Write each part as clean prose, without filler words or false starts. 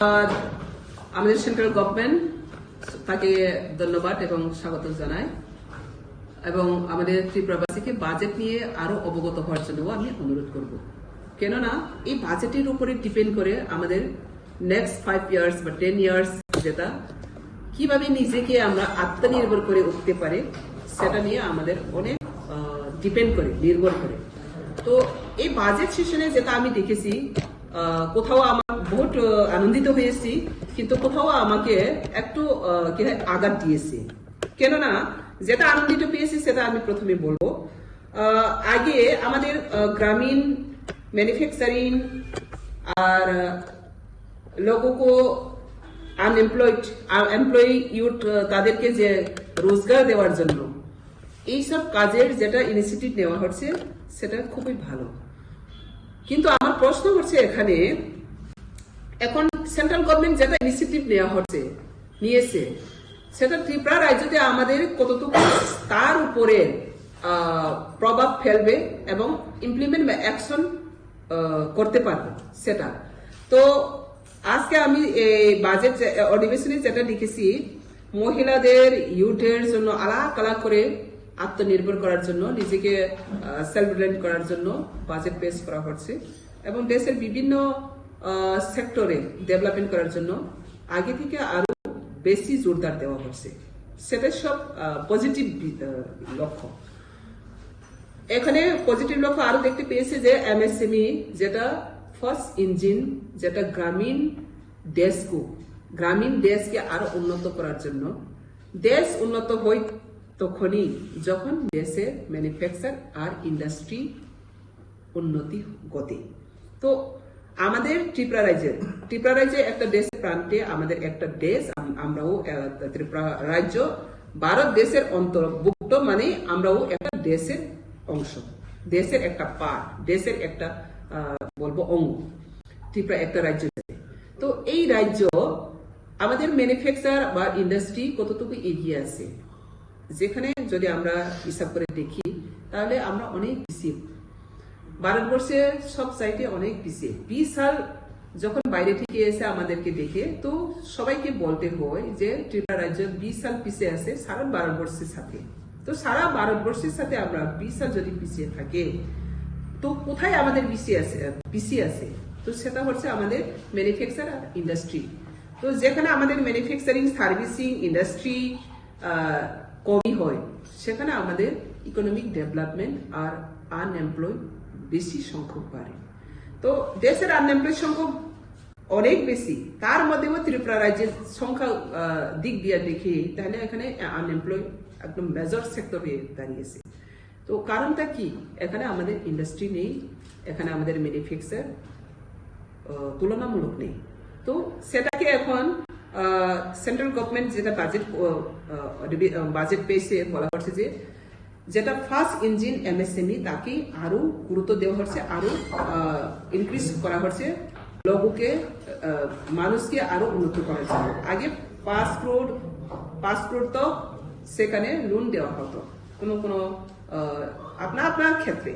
আমাদের central government তাকে ধন্যবাদ এবং স্বাগত জানাই এবং আমাদের ত্রিপুরাবাসীকে বাজেট নিয়ে আরো অবগত হওয়ার জন্য আমি অনুরোধ করব। কেননা এই বাজেটের উপরে ডিপেন্ড করে আমাদের নেক্সট 5 ইয়ার্স বা 10 ইয়ার্স যেটা কিভাবে নিজেকে আমরা আত্মনির্ভর করে উঠতে পারে সেটা নিয়ে আমাদের অনেক ডিপেন্ড করে, নির্ভর করে। তো এই বাজেট সেশনে যেটা আমি দেখেছি, কোথাও আমার বহুত আনন্দিত হয়েছি, কিন্তু কোথাও আমাকে একটু আঘাত দিয়েছে। কেননা যেটা আনন্দিত পেয়েছি সেটা আমি প্রথমে বলবো। আগে আমাদের গ্রামীণ ম্যানুফ্যাকচারিং আর लोगों को এমপ্লয়ি ইউথ তাদেরকে যে রোজগার দেওয়ার জন্য এইসব কাজের যেটা ইনিশিয়েটিভ নেওয়া হচ্ছে সেটা খুবই ভালো। কিন্তু আমার প্রশ্ন হচ্ছে এখানে, এখন সেন্ট্রাল গভর্নমেন্ট যেটা ইনিশিয়েটিভ নিয়েছে সেটা ত্রিপুরা রাজ্যতে আমাদের কতটুকু তার উপরে প্রভাব ফেলবে এবং ইমপ্লিমেন্ট বা অ্যাকশন করতে পারবে সেটা। তো আজকে আমি এই বাজেট অধিবেশনে যেটা লিখেছি, মহিলাদের ইউথের জন্য আলাদা করে আত্মনির্ভর করার জন্য, নিজেকে সেলফ রিলায়েন্ট করার জন্য বাজেট পেশ করা হচ্ছে এবং দেশের বিভিন্ন সেক্টরে ডেভেলপমেন্ট করার জন্য আগে থেকে আরো বেশি জোরদার দেওয়া হচ্ছে। সেটা সব পজিটিভ লক্ষ্য। এখানে পজিটিভ লক্ষ্য আরো দেখতে পেয়েছে যে এমএসএমই যেটা ফার্স্ট ইঞ্জিন, যেটা গ্রামীণ দেশকে আরো উন্নত করার জন্য। দেশ উন্নত হয় তখনই যখন দেশের ম্যানুফ্যাকচার আর ইন্ডাস্ট্রি উন্নতি ঘটে। তো আমাদের ত্রিপুরা রাজ্যে একটা দেশের প্রান্তে আমাদের একটা দেশ, আমরাও ত্রিপুরা রাজ্য ভারত দেশের অন্তর্ভুক্ত, মানে আমরাও একটা দেশের অংশ, দেশের একটা পার্ট, দেশের একটা বলবো অঙ্গ। ত্রিপুরা একটা রাজ্য। তো এই রাজ্য আমাদের ম্যানুফ্যাকচার বা ইন্ডাস্ট্রি কতটুকু এগিয়ে আছে, যেখানে যদি আমরা হিসাব করে দেখি তাহলে আমরা অনেক পিছিয়ে। ভারতবর্ষে সব সাইটে অনেক পিছিয়ে। 20 সাল যখন বাইরে থেকে এসে আমাদেরকে দেখে, তো সবাইকে বলতে হয় যে ত্রিপুরা রাজ্য 20 সাল পিছিয়ে আছে সারা ভারতবর্ষের সাথে। তো সারা ভারতবর্ষের সাথে আমরা 20 সাল যদি পিছিয়ে থাকে, তো কোথায় আমাদের পিছিয়ে আছে? তো সেটা হচ্ছে আমাদের ম্যানুফ্যাকচার আর ইন্ডাস্ট্রি। তো যেখানে আমাদের ম্যানুফ্যাকচারিং, সার্ভিসিং, ইন্ডাস্ট্রি কমই হয়, সেখানে আমাদের ইকোনমিক ডেভেলপমেন্ট আর আনএমপ্লয় বেশি সংখ্যক বাড়ে। তো দেশের আনএমপ্লয় সংখ্যক অনেক বেশি, তার মধ্যেও ত্রিপুরা রাজ্যের সংখ্যা দিক দিয়ে দেখি তাহলে এখানে আনএমপ্লয় একদম মেজর সেক্টর হয়ে দাঁড়িয়েছে। তো কারণটা কি? এখানে আমাদের ইন্ডাস্ট্রি নেই, এখানে আমাদের ম্যানুফ্যাকচার তুলনামূলক নেই। তো সেটাকে এখন সেন্ট্রাল গভর্নমেন্ট যেটা বাজেট পেয়েছে বলা হচ্ছে যে যেটা ফার্স্ট ইঞ্জিন এমএসএমই তাকে আরো গুরুত্ব দেওয়া হচ্ছে, আরো ইনক্রিজ করা হচ্ছে, মানুষকে আরো উন্নত করার জন্য। আগে 5 crore তো সেখানে লোন দেওয়া হতো কোনো আপনার ক্ষেত্রে।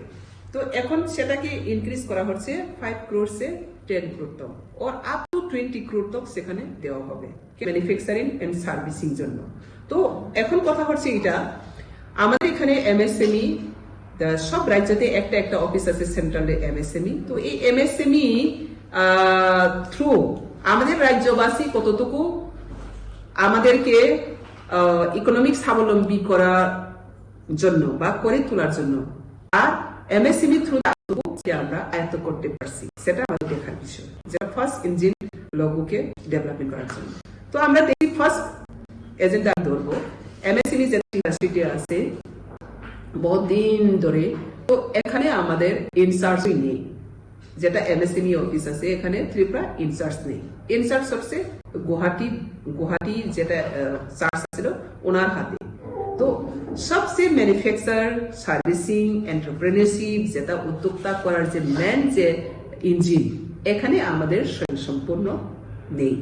তো এখন সেটাকে ইনক্রিজ করা হচ্ছে 5 crore से 10 crore তক, और আপ টু 20 crore তক সেখানে দেওয়া হবে ম্যানুফ্যাকচারিং এন্ড সার্ভিসিং জন্য। তো এখন কথা হচ্ছে এটা, আমাদের এখানে এমএসএমই সব রাজ্যতে একটা অফিস আছে সেন্ট্রালে এমএসএমই। তো এই এমএসএমই থ্রু আমাদের রাজ্যবাসী কতটুকু আমাদেরকে ইকোনমিক স্বাবলম্বী করার জন্য বা করে তোলার জন্য, আর এমএসএমই থ্রু আমরা আয়ত্ত করতে পারছি, সেটা আমাদের দেখার বিষয়। যেটা ফার্স্ট ইঞ্জিন লোগোকে ডেভেলপমেন্ট করার জন্য। তো আমরা দেখি ফার্স্ট এজেন্ডা ধরবো এমএসএমই যেটা ইন্ডাস্ট্রিতে আছে বহুত দিন ধরে। তো এখানে আমাদের ইনচার্জই নেই, যেটা এমএসএমই অফিস আছে এখানে ত্রিপুরা ইনচার্জ নেই। ইনচার্জ হচ্ছে গুয়াহাটি যেটা চার্জ ছিল ওনার হাতে। তো সবচেয়ে ম্যানুফ্যাকচার, সার্ভিসিং, এন্টারপ্রেনারশিপ যেটা উদ্যোক্তা করার যে মেন যে ইঞ্জিন, এখানে আমাদের সম্পূর্ণ নেই।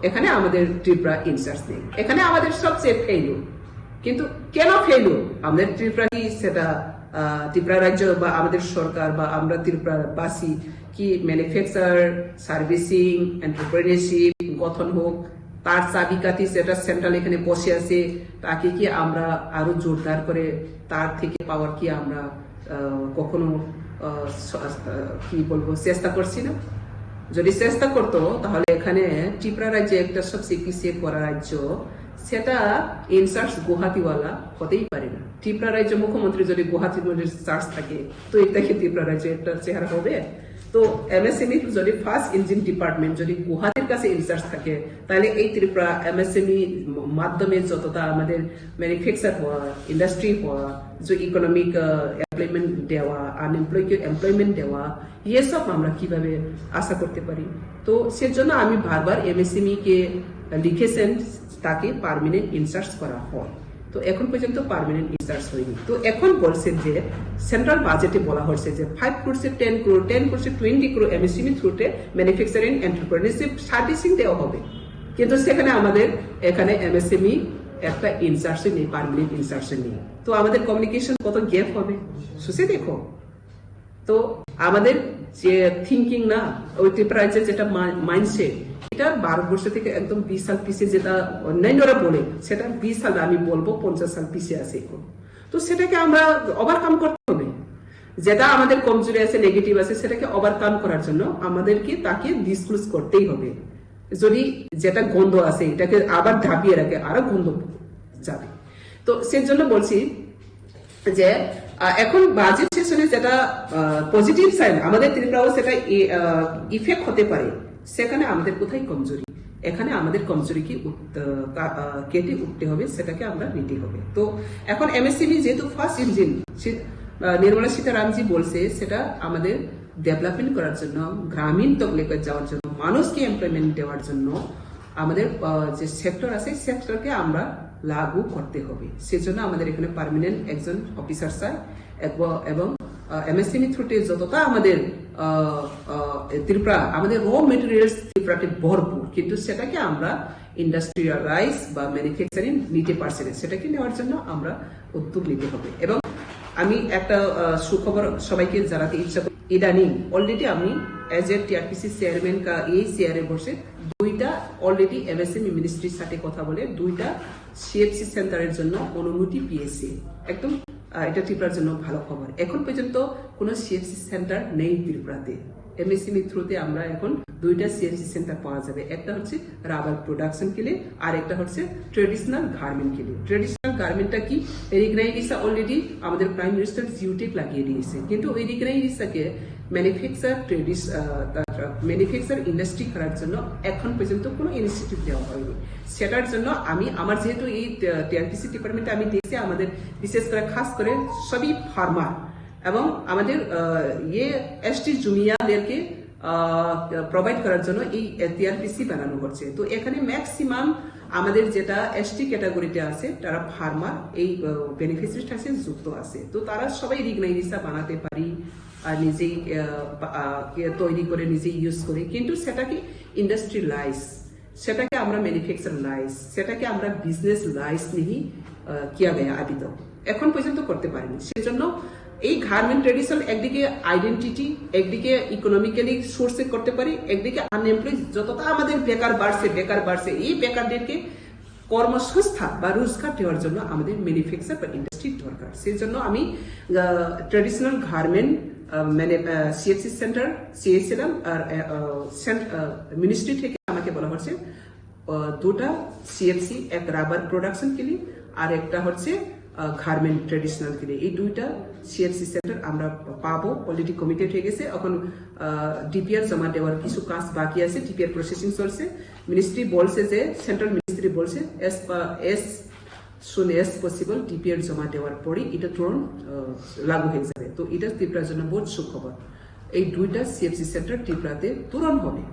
এখানে আমাদের ত্রিপুরা ইনচার্জ নেই। এখানে আমাদের সবচেয়ে ফেইলিউর কিন্তু কেন ফেলু আমাদের ত্রিপুরা কি সেটা ত্রিপুরা রাজ্য বা আমাদের সরকার বা আমরা ত্রিপুরাবাসী কি ম্যানুফ্যাকচার সার্ভিসিং এন্টারপ্রেনারশিপ গঠন হোক তার চাবিকাঠি সেটা সেন্ট্রাল এখানে বসে আছে তাকে কি আমরা আরো জোরদার করে তার থেকে পাওয়ার কি আমরা কখনো কি বলবো চেষ্টা করছি না যদি চেষ্টা করতো তাহলে এখানে ত্রিপুরা রাজ্যে একটা সবচেয়ে পিছিয়ে পড়া রাজ্য সেটা ইনচার্জ গুয়াহাটিওয়ালা হতেই পারে না ত্রিপুরা রাজ্য মুখ্যমন্ত্রী যদি গুয়াহাটির মধ্যে চার্জ থাকে তো এটা কি ত্রিপুরা রাজ্যে একটা চেহারা হবে তো এমএসএমই যদি ফার্স্ট ইঞ্জিন ডিপার্টমেন্ট যদি গুয়াহাটির কাছে ইনচার্জ থাকে তাহলে এই ত্রিপুরা এমএসএমই মাধ্যমে যতটা আমাদের ম্যানুফ্যাকচার হওয়া ইন্ডাস্ট্রি হওয়া যে ইকোনমিক এমপ্লয়মেন্ট দেওয়া আনএমপ্লয়কে এমপ্লয়মেন্ট দেওয়া এসব আমরা কিভাবে আশা করতে পারি তো সেজন্য আমি বারবার এমএসএমই কে লিখেছেন তাকে পার্মানেন্ট ইনচার্জ করা হয় তো এখন পর্যন্ত পার্মানেন্ট ইনচার্জ হয়নি তো এখন বলছেন যে সেন্ট্রাল বাজেটে বলা হয়েছে যে 5 crore से 10 crore 10 crore से 20 crore এমএসএমই থ্রুতে ম্যানুফ্যাকচারিং এন্টারপ্রেনারশিপ সার্ভিসিং দেওয়া হবে কিন্তু সেখানে আমাদের এখানে এমএসএমই একটা ইনচার্জ নেই পার্মানেন্ট ইনচার্জ নেই তো আমাদের কমিউনিকেশন কত গ্যাপ হবে সুসে দেখো তো আমাদের যে থিঙ্কিং না ওই ত্রিপুরা রাজ্যের যেটা মাইন্ডসেট এটা ভারতবর্ষ থেকে একদম 20 সাল পিছিয়ে যেটা অন্যান্যরা বলে সেটা 20 সাল আমি বলবো 50 সাল পিছিয়ে আছে এখন তো সেটাকে আমরা ওভারকাম করতে হবে যেটা আমাদের কমজোরি আছে নেগেটিভ আছে সেটাকে ওভারকাম করার জন্য আমাদেরকে তাকে ডিসক্লোজ করতেই হবে যদি যেটা গন্ধ আছে এটাকে আবার ঢাপিয়ে রাখে আরো গন্ধ যাবে তো সেজন্য বলছি যে এখন বাজেট সেশনে যেটা পজিটিভ সাইন আমাদের ত্রিপুরাও সেটা ইফেক্ট হতে পারে সেখানে আমাদের কোথায় কমজোরি এখানে আমাদের কমজোরিকে কেটে উঠতে হবে সেটাকে আমরা নিতে হবে তো এখন এমএসএমই যেহেতু ফার্স্ট ইঞ্জিন নির্মলা সীতারামজি বলছে সেটা আমাদের ডেভেলপমেন্ট করার জন্য গ্রামীণ তকলিকে যাওয়ার জন্য মানুষকে এমপ্লয়মেন্ট দেওয়ার জন্য আমাদের যে সেক্টর আছে সেক্টরকে আমরা লাগু করতে হবে সেজন্য আমাদের এখানে পার্মানেন্ট একজন অফিসার স্যার এবং এমএসএমই থ্রুতে যতটা আমাদের ত্রিপুরা আমাদের র মেটেরিয়ালস ত্রিপুরাতে ভরপুর কিন্তু সেটাকে আমরা ইন্ডাস্ট্রিয়ালাইজ বা ম্যানুফ্যাকচারিং নিতে পারছি না সেটাকে নেওয়ার জন্য আমরা উদ্যোগ নিতে হবে এবং আমি একটা সুখবর সবাইকে জানাতে ইচ্ছা করি ইদানিং অলরেডি আমি এজ এ টিআরপিসি চেয়ারম্যান কা এই চেয়ারে বসে দুইটা অলরেডি এমএসএমই মিনিস্ট্রির সাথে কথা বলে দুইটা সিএফসি সেন্টারের জন্য অনুমতি পেয়েছে একদম এটা ত্রিপুরার জন্য ভালো খবর এখন পর্যন্ত কোনো সিএফসি সেন্টার নেই ত্রিপুরাতে এমএসএমই থ্রুতে আমরা এখন দুইটা সিএফসি সেন্টার পাওয়া যাবে একটা হচ্ছে রাবার প্রোডাকশন কে লিয়ে আর একটা হচ্ছে ট্রেডিশনাল গার্মেন্ট কে লিয়ে ট্রেডিশনাল গার্মেন্টটা কি এরিগ্রাইডিসা অলরেডি আমাদের প্রাইম মিনিস্টার জিওটেক লাগিয়ে দিয়েছে কিন্তু এরিগ্রাইডিসাকে ম্যানুফ্যাকচার ইন্ডাস্ট্রি করার জন্য এখন পর্যন্ত কোনো ইনিশিয়েটিভ দেওয়া হয়নি সেটার জন্য আমি আমার যেহেতু এই টিআরপিসি ডিপার্টমেন্টে আমি দেখছি আমাদের বিশেষ করে খাস করে সবই ফার্মার এবং আমাদের এসটি জুনিয়ারদেরকে প্রোভাইড করার জন্য এই টিআরপিসি বানানো হচ্ছে তো এখানে ম্যাক্সিমাম আমাদের যেটা এসটি ক্যাটাগরিতে আছে তারা ফার্মার এই বেনিফিশিয়ারির সাথে যুক্ত আছে তো তারা সবাই রিগনাইজিসা বানাতে পারি আর নিজেই তৈরি করে নিজেই ইউজ করি কিন্তু সেটাকে ইন্ডাস্ট্রিয়ালাইজ সেটাকে আমরা ম্যানুফ্যাকচারালাইজ সেটাকে আমরা বিজনেস লাইজ নিয়ে কিয়া গয়া আবি তো এখন পর্যন্ত করতে পারিনি সেজন্য এই গার্মেন্ট ট্রেডিশনাল একদিকে আইডেন্টিটি একদিকে ইকোনমিক্যালি সোর্সে করতে পারি একদিকে আনএমপ্লয়েড যতটা আমাদের বেকার বাড়ছে এই বেকারদেরকে কর্মসংস্থান বা রোজগার দেওয়ার জন্য আমাদের ম্যানুফ্যাকচার বা ইন্ডাস্ট্রি দরকার সেই জন্য আমি ট্রেডিশনাল গার্মেন্ট মানে সিএফসি সেন্টার চেয়েছিলাম আর মিনিস্ট্রি থেকে আমাকে বলা হচ্ছে দুটা সিএফসি এক রাবার প্রোডাকশন কে লিয়ে আর একটা হচ্ছে গার্মেন্ট ট্রেডিশনাল কে লিয়ে এই দুইটা সিএফসি সেন্টার আমরা পাবো অলরেডি কমিটেড হয়ে গেছে এখন ডিপিআর জমা দেওয়ার কিছু কাজ বাকি আছে ডিপিআর প্রসেসিং চলছে মিনিস্ট্রি বলছে যে সেন্ট্রাল মিনিস্ট্রি বলছে S soon as possible DPR জমা দেওয়ার পরে এটা তুরন্ত লাগু হয়ে যাবে তো এটা ত্রিপুরার জন্য বহুত সুখবর এই দুইটা সিএফসি সেন্টার ত্রিপুরাতে তুরন্ত হবে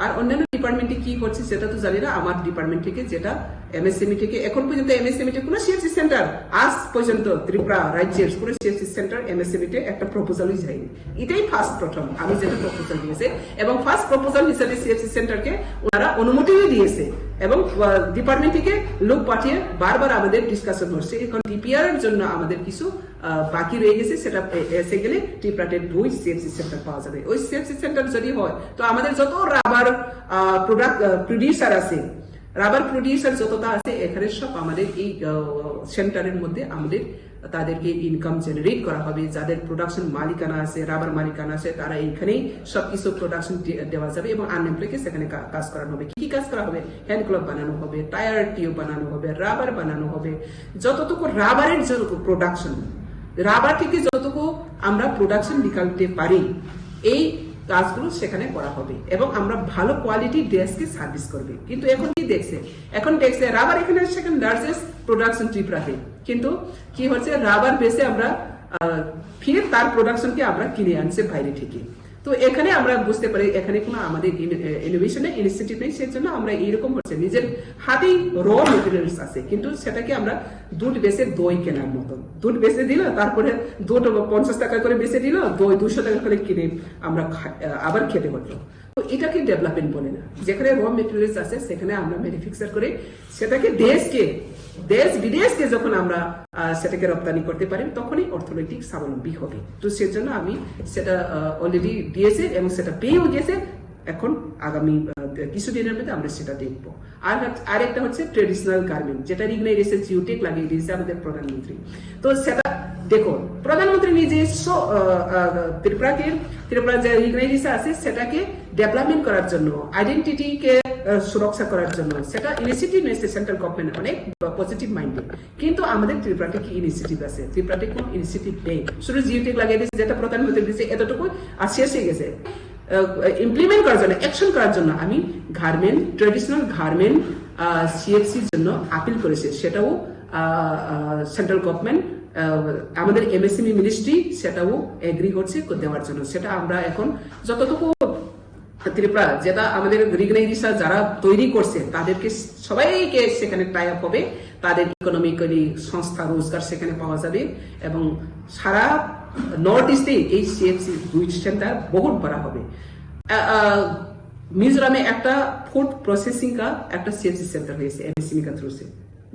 আর অন্যান্য ডিপার্টমেন্টে কি হচ্ছে সেটা তো জানি না আমার ডিপার্টমেন্ট থেকে যেটা এমএসএমই থেকে এখন পর্যন্ত এমএসএমই তে কোনো সিএফসি সেন্টার আজ পর্যন্ত ত্রিপুরা রাজ্যের কোনো সিএফসি সেন্টার এমএসএমই তে একটা প্রপোজালই যায়নি এটাই ফার্স্ট প্রথম আমি যেটা প্রপোজাল দিয়েছে এবং ফার্স্ট প্রপোজাল হিসেবে সিএফসি সেন্টারকে ওনারা অনুমতিও দিয়েছে এবং ডিপার্টমেন্ট থেকে লোক পাঠিয়ে বারবার আমাদের ডিসকাশন হচ্ছে। এখন টিপিআর এর জন্য আমাদের কিছু বাকি রয়ে গেছে, সেটা এসে গেলে টিপ্রাটের 2 সিএফসি সেন্টার পাওয়া যাবে। ওই সিএফসি সেন্টার যদি হয় তো আমাদের যত রাবার প্রোডাক্ট প্রডিউসার আছে, রাবার প্রডিউসার যতটা আছে এখানে সব আমাদের এই সেন্টারের মধ্যে আমাদের তাদেরকে ইনকাম জেনারেট করা হবে। যাদের প্রোডাকশন মালিকানা আছে, রাবার মালিকানা আছে, তারা এইখানেই সবকিছু প্রোডাকশন দেওয়া যাবে এবং আনএমপ্লয়কে সেখানে কাজ করানো হবে। কি কাজ করা হবে? হ্যান্ড গ্লোভ বানানো হবে, টায়ার টিউব বানানো হবে, রাবার বানানো হবে। যতটুকু রাবারের প্রোডাকশন, রাবার থেকে যতটুকু আমরা প্রোডাকশন নিকালতে পারি, এই কাজগুলো সেখানে করা হবে এবং আমরা ভালো কোয়ালিটি ড্রেসকে সার্ভিস করবে। কিন্তু এখন কি দেখছে? এখন দেখছে রাবার এখানে সেকেন্ড লার্জেস্ট প্রোডাকশন ত্রিপুরাতে, কিন্তু কি হচ্ছে, রাবার বেসে আমরা ফিরে তার প্রোডাকশনকে আমরা কিনে আনছে বাইরে থেকে। তো এখানে আমরা বুঝতে পারি এখানে কোনো আমাদের ইনোভেশনের ইনস্টিটিউট নেই, সেজন্য আমরা এইরকম হচ্ছে নিজের হাতেই র মেটেরিয়ালস আছে, কিন্তু সেটাকে আমরা দুধ বেসে দই কেনার মতন, দুধ বেসে দিল, তারপরে দুধ 50 টাকা করে বেসে দিল, দই 200 টাকা করে কিনে আমরা আবার খেতে হতো। তো এটাকে ডেভেলপমেন্ট বলে না। যেখানে র মেটেরিয়ালস আছে সেখানে আমরা ম্যানুফ্যাকচার করে সেটাকে দেশ বিদেশকে যখন আমরা সেটাকে রপ্তানি করতে পারি তখনই অর্থনৈতিক স্বাবলম্বী হবে। তো সেজন্য আমি সেটা অলরেডি দিয়েছে এবং সেটা পেয়েও গেছে। এখন আগামী কিছুদিনের মধ্যে আমরা সেটা দেখবো। আর একটা হচ্ছে ট্রেডিশনাল গার্মেন্ট, যেটা রিগনাইজেশন জিওটেক লাগিয়ে দিয়েছে আমাদের প্রধানমন্ত্রী। তো সেটা দেখুন, প্রধানমন্ত্রী নিজস্ব ত্রিপুরা যে রিগনাইজেশন আছে সেটাকে ডেভেলপমেন্ট করার জন্য, আইডেন্টিটিকে সুরক্ষা করার জন্য সেটা ইনিশিয়েটিভ নিয়েছে সেন্ট্রাল গভর্নমেন্ট, অনেক পজিটিভ মাইন্ডেড। কিন্তু আমাদের ত্রিপুরাতে কি ইনিশিয়েটিভ আছে? ত্রিপুরাতে কোন ইনিশিয়েটিভ নেই। শুধু জিওটেক লাগিয়ে দিয়েছে, যেটা প্রধানমন্ত্রী দিয়েছে, এতটুকু আর শেষ হয়ে গেছে। ইমপ্লিমেন্ট করার জন্য, অ্যাকশন করার জন্য আমি ট্রেডিশনাল গার্মেন্ট সিএফসির জন্য আপিল করেছে। সেটাও সেন্ট্রাল গভর্নমেন্ট, আমাদের এমএসএমই মিনিস্ট্রি সেটাও এগ্রি করছে দেওয়ার জন্য। সেটা আমরা এখন যতটুকু ত্রিপুরা, যেটা আমাদের রিগনাইজেশন যারা তৈরি করছে তাদেরকে সবাইকে সেখানে টাই আপ হবে, তাদের ইকোনমিক্যালি সংস্থা রোজগার সেখানে পাওয়া যাবে এবং সারা নর্থ ইস্টে এই সিএফসি 2 সেন্টার বহুত বড় হবে। মিজোরামে একটা ফুড প্রসেসিং का একটা সিএফসি সেন্টার হয়েছে এমএসএমই का थ्रू से,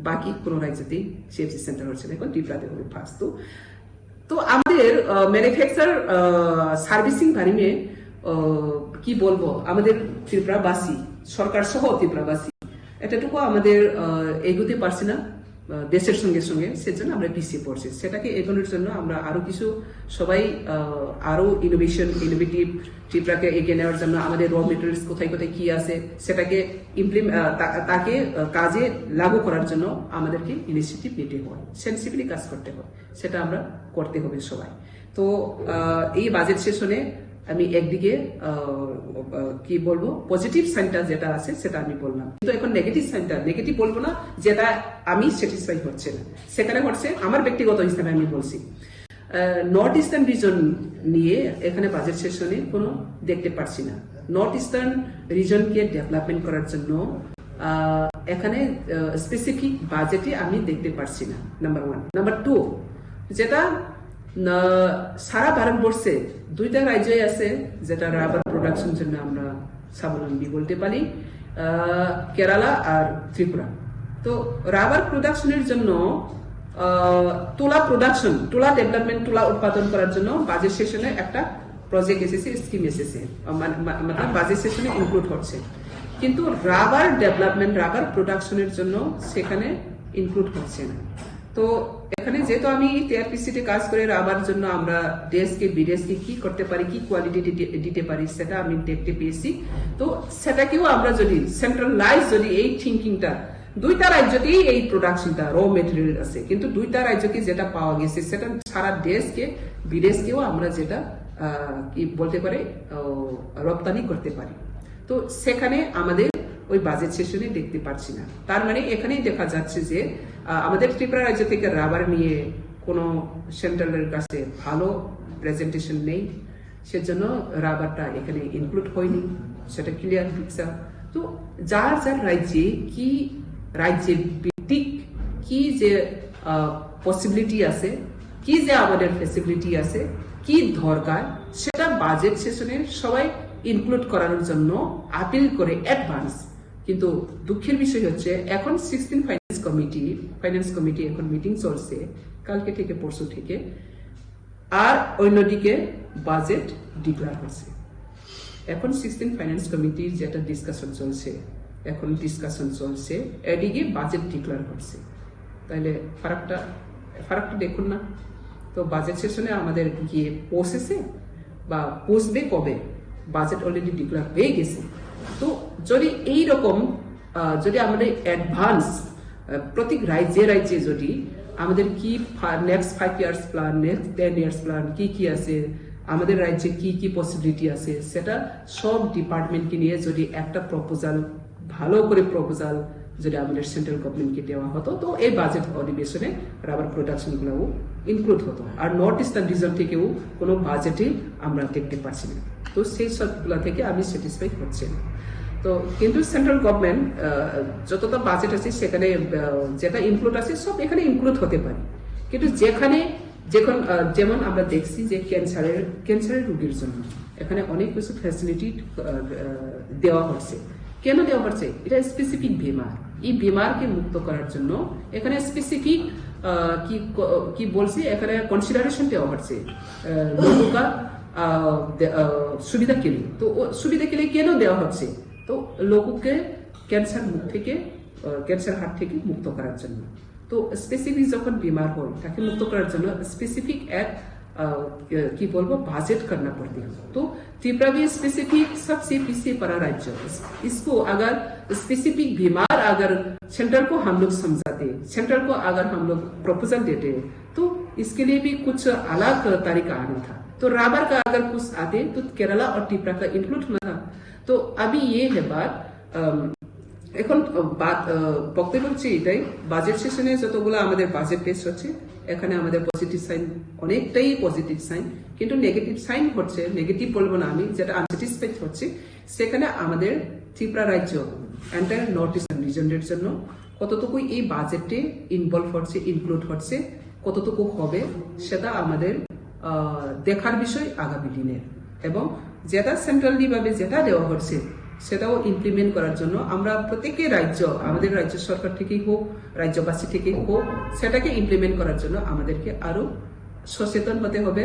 বাকি কোন রাজ্যতেই সিএফসি সেন্টার হচ্ছে না, এখন ত্রিপুরাতে হবে ফার্স্ট। তো আমাদের ম্যানুফ্যাকচার সার্ভিসিং বাড়িয়ে কি বলবো, আমাদের ত্রিপুরাবাসী, সরকার সহ ত্রিপুরাবাসী এতটুকু আমাদের এগোতে পারছি না দেশের সঙ্গে সঙ্গে, সেজন্য আমরা পিছিয়ে পড়ছি। সেটাকে এগোনোর জন্য আমরা আরো কিছু সবাই আরো ইনোভেটিভ ত্রিপুরাকে এগিয়ে নেওয়ার জন্য আমাদের র মেটেরিয়ালস কোথায় কোথায় কি আছে সেটাকে তাকে কাজে লাগু করার জন্য আমাদেরকে ইনিশিয়েটিভ নিতে হয়, সেন্সিবলি কাজ করতে হয়, সেটা আমরা করতে হবে সবাই। তো এই বাজেট সেশনে আমি একদিকে কি বলবো, পজিটিভ সাইনটা যেটা আছে সেটা আমি বললাম, কিন্তু এখন নেগেটিভ সাইনটা, নেগেটিভ বলবো না, যেটা আমি স্যাটিসফাই হচ্ছে না সেখানে হচ্ছে আমার ব্যক্তিগত হিসাবে আমি বলছি। নর্থ ইস্টার্ন রিজন নিয়ে এখানে বাজেট সেশনে কোনো দেখতে পারছি না। নর্থ ইস্টার্ন রিজনকে ডেভেলপমেন্ট করার জন্য এখানে স্পেসিফিক বাজেটে আমি দেখতে পারছি না, নাম্বার 1। নাম্বার 2, যেটা সারা ভারতবর্ষে 2টা রাজ্যই আছে যেটা রাবার প্রোডাকশন জন্য আমরা স্বাবলম্বী বলতে পারি, কেরালা আর ত্রিপুরা। তো রাবার প্রোডাকশনের জন্য তুলা ডেভেলপমেন্ট, তুলা উৎপাদন করার জন্য বাজেট সেশনে একটা প্রজেক্ট এসেছে, স্কিম এসেছে, মানে বাজেট সেশনে ইনক্লুড হচ্ছে, কিন্তু রাবার ডেভেলপমেন্ট, রাবার প্রোডাকশনের জন্য সেখানে ইনক্লুড হচ্ছে না। তো এখানে যেহেতু আমি টিআরপিসিতে কাজ করে রাবার জন্য আমরা দেশকে বিদেশকে কি করতে পারি, কি কোয়ালিটি দিতে পারি সেটা আমি দেখতে পেয়েছি। তো সেটাকেও আমরা যদি সেন্ট্রালাইজ, যদি এই থিঙ্কিংটা, 2টা রাজ্যতেই এই প্রোডাকশনটা র মেটেরিয়াল আছে, কিন্তু 2টা রাজ্যকে যেটা পাওয়া গেছে সেটা সারা দেশকে বিদেশকেও আমরা যেটা কি বলতে পারি রপ্তানি করতে পারি। তো সেখানে আমাদের ওই বাজেট সেশনে দেখতে পাচ্ছি না। তার মানে এখানেই দেখা যাচ্ছে যে আমাদের ত্রিপুরা রাজ্য থেকে রাবার নিয়ে কোনো সেন্ট্রালের কাছে ভালো প্রেজেন্টেশন নেই, সেজন্য রাবারটা এখানে ইনক্লুড হয়নি, সেটা ক্লিয়ার পিকচার। তো যার রাজ্যে কি, রাজ্যের ভিত্তিক কি যে পসিবিলিটি আছে, কি যে আমাদের ফেসিলিটি আছে, কি দরকার, সেটা বাজেট সেশনে সবাই ইনক্লুড করার জন্য আপিল করে অ্যাডভান্স কিন্তু দুঃখের বিষয় হচ্ছে এখন 16 ফাইন্যান্স কমিটি এখন মিটিং চলছে কালকে থেকে পরশু থেকে, আর অন্যদিকে বাজেট ডিক্লেয়ার হচ্ছে। এখন 16 ফাইন্যান্স কমিটির যেটা ডিসকাশন চলছে, এদিকে বাজেট ডিক্লেয়ার হচ্ছে। তাহলে ফারাকটা দেখুন না। তো বাজেট সেশনে আমাদের গিয়ে পৌঁছেছে বা পৌঁছবে কবে? বাজেট অলরেডি ডিক্লেয়ার হয়ে গেছে। তো যদি এইরকম যদি আমাদের অ্যাডভান্স প্রত্যেক রাজ্যে যদি আমাদের কি next 5 years plan, next 10 years plan কি আছে, আমাদের রাজ্যে কি পসিবিলিটি আছে, সেটা সব ডিপার্টমেন্টকে নিয়ে যদি একটা ভালো করে প্রপোজাল যদি আমাদের সেন্ট্রাল গভর্নমেন্টকে দেওয়া হতো, তো এই বাজেট অধিবেশনে রাবার প্রোডাকশন গুলো ইনক্লুড হতো। আর নর্থ ইস্টার্ন রিজন থেকেও কোনো বাজেটে আমরা দেখতে পাচ্ছি না। তো সেই সবগুলা থেকে আমি স্যাটিসফাইড হচ্ছে না। তো কিন্তু সেন্ট্রাল গভর্নমেন্ট যতটা বাজেট আছে সেখানে যেটা ইনক্লুড আছে সব এখানে ইনক্লুড হতে পারে, কিন্তু যেমন আমরা দেখছি যে ক্যান্সারের রোগীর জন্য এখানে অনেক কিছু ফ্যাসিলিটি দেওয়া হচ্ছে। কেন দেওয়া হচ্ছে? এটা স্পেসিফিক বিমার, এই বিমারকে মুক্ত করার জন্য এখানে স্পেসিফিক কি বলছি, এখানে কনসিডারেশন দেওয়া হচ্ছে লোকা সুবিধা কে লিয়ে। তো সুবিধা কে লিয়ে কেন দেওয়া হচ্ছে? তো লোককে ক্যান্সার হাত থেকে মুক্ত করার জন্য। তো স্পেসিফিক যখন বিমার হয় তাকে মুক্ত করার জন্য স্পেসিফিক এক बजट करना पड़ती है। तो त्रिपुरा भी स्पेसिफिक सबसे पीछे पड़ा राज्य, इसको अगर स्पेसिफिक बीमार अगर सेंटर को हम लोग समझाते, सेंटर को अगर हम लोग प्रपोजल देते, तो इसके लिए भी कुछ अलग तरीका आना था। तो राबर का अगर कुछ आते तो केरला और त्रिपुरा का इंक्लूड होना था। तो अभी ये है बात। এখন বক্তব্য হচ্ছে এটাই, বাজেট সেশনে যতগুলো আমাদের বাজেট পেশ হচ্ছে এখানে আমাদের পজিটিভ সাইন, অনেকটাই পজিটিভ সাইন, কিন্তু নেগেটিভ সাইন হচ্ছে, নেগেটিভ বলবো না আমি, যেটা আনস্যাটিসফাইড হচ্ছে সেখানে আমাদের ত্রিপুরা রাজ্য এন্টায়ার নর্থ ইস্টার্ন রিজনের জন্য কতটুকু এই বাজেটে ইনভলভ হচ্ছে, ইনক্লুড হচ্ছে, কতটুকু হবে সেটা আমাদের দেখার বিষয় আগামী দিনের। এবং যেটা সেন্ট্রালি ভাবে যেটা দেওয়া হচ্ছে সেটাও ইমপ্লিমেন্ট করার জন্য আমরা প্রত্যেকটি রাজ্য, আমাদের রাজ্য সরকার থেকেই হোক, রাজ্যবাসী থেকেই হোক, সেটাকে ইমপ্লিমেন্ট করার জন্য আমাদেরকে আরো সচেতন হতে হবে।